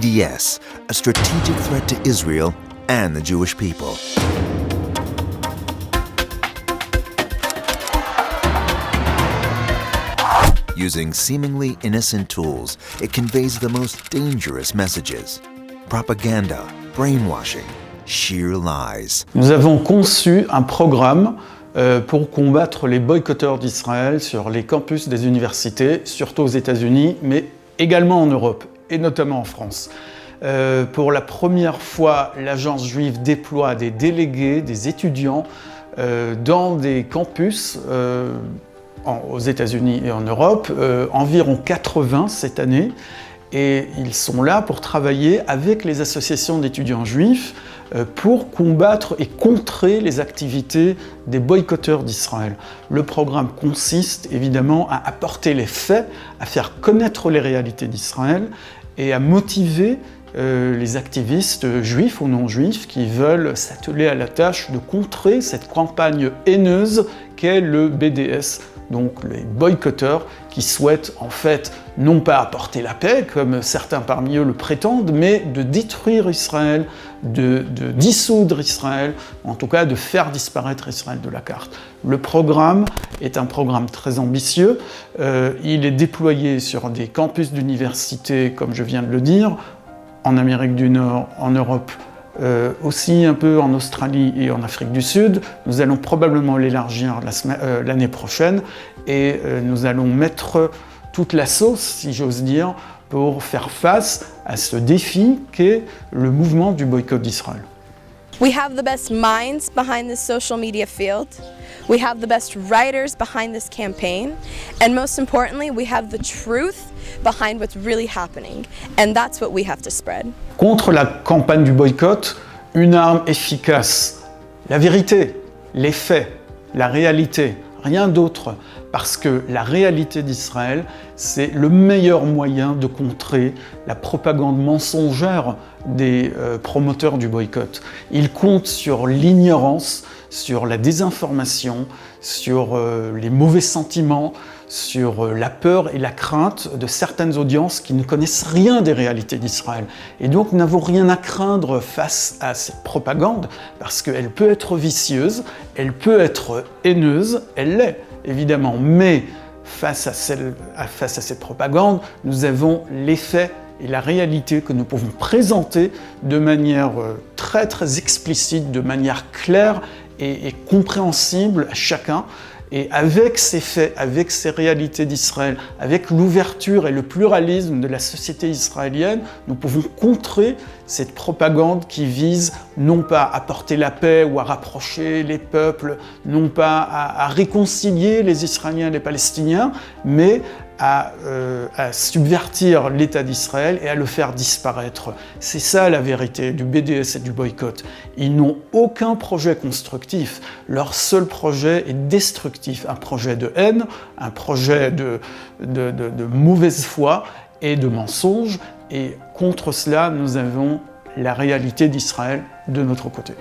BDS, a strategic threat to Israel and the Jewish people. Using seemingly innocent tools, it conveys the most dangerous messages. Propaganda, brainwashing, sheer lies. Nous avons conçu un programme pour combattre les boycotteurs d'Israël sur les campus des universités, surtout aux États-Unis, mais également en Europe, et notamment en France. Pour la première fois, l'agence juive déploie des délégués, des étudiants, dans des campus aux États-Unis et en Europe, environ 80 cette année, et ils sont là pour travailler avec les associations d'étudiants juifs pour combattre et contrer les activités des boycotteurs d'Israël. Le programme consiste évidemment à apporter les faits, à faire connaître les réalités d'Israël et à motiver les activistes juifs ou non juifs qui veulent s'atteler à la tâche de contrer cette campagne haineuse qu'est le BDS, donc les boycotteurs qui souhaitent en fait non pas apporter la paix, comme certains parmi eux le prétendent, mais de détruire Israël, de dissoudre Israël, en tout cas de faire disparaître Israël de la carte. Le programme est un programme très ambitieux, il est déployé sur des campus d'universités, comme je viens de le dire, en Amérique du Nord, en Europe, aussi un peu en Australie et en Afrique du Sud. Nous allons probablement l'élargir l'année prochaine et nous allons mettre toute la sauce, si j'ose dire, pour faire face à ce défi qu'est le mouvement du boycott d'Israël. We have the best minds behind this social media field. We have the best writers behind this campaign. And most importantly, we have the truth behind what's really happening. And that's what we have to spread. Contre la campagne du boycott, une arme efficace, la vérité, les faits, la réalité, rien d'autre. Parce que la réalité d'Israël, c'est le meilleur moyen de contrer la propagande mensongère des promoteurs du boycott. Ils comptent sur l'ignorance, sur la désinformation, sur les mauvais sentiments, sur la peur et la crainte de certaines audiences qui ne connaissent rien des réalités d'Israël. Et donc nous n'avons rien à craindre face à cette propagande, parce qu'elle peut être vicieuse, elle peut être haineuse, elle l'est évidemment, mais face à cette propagande, nous avons les faits et la réalité que nous pouvons présenter de manière très très explicite, de manière claire et compréhensible à chacun. Et avec ces faits, avec ces réalités d'Israël, avec l'ouverture et le pluralisme de la société israélienne, nous pouvons contrer cette propagande qui vise non pas à porter la paix ou à rapprocher les peuples, non pas à réconcilier les Israéliens et les Palestiniens, mais à subvertir l'État d'Israël et à le faire disparaître. C'est ça la vérité du BDS et du boycott. Ils n'ont aucun projet constructif. Leur seul projet est destructif. Un projet de haine, un projet de mauvaise foi et de mensonge. Et contre cela, nous avons la réalité d'Israël de notre côté.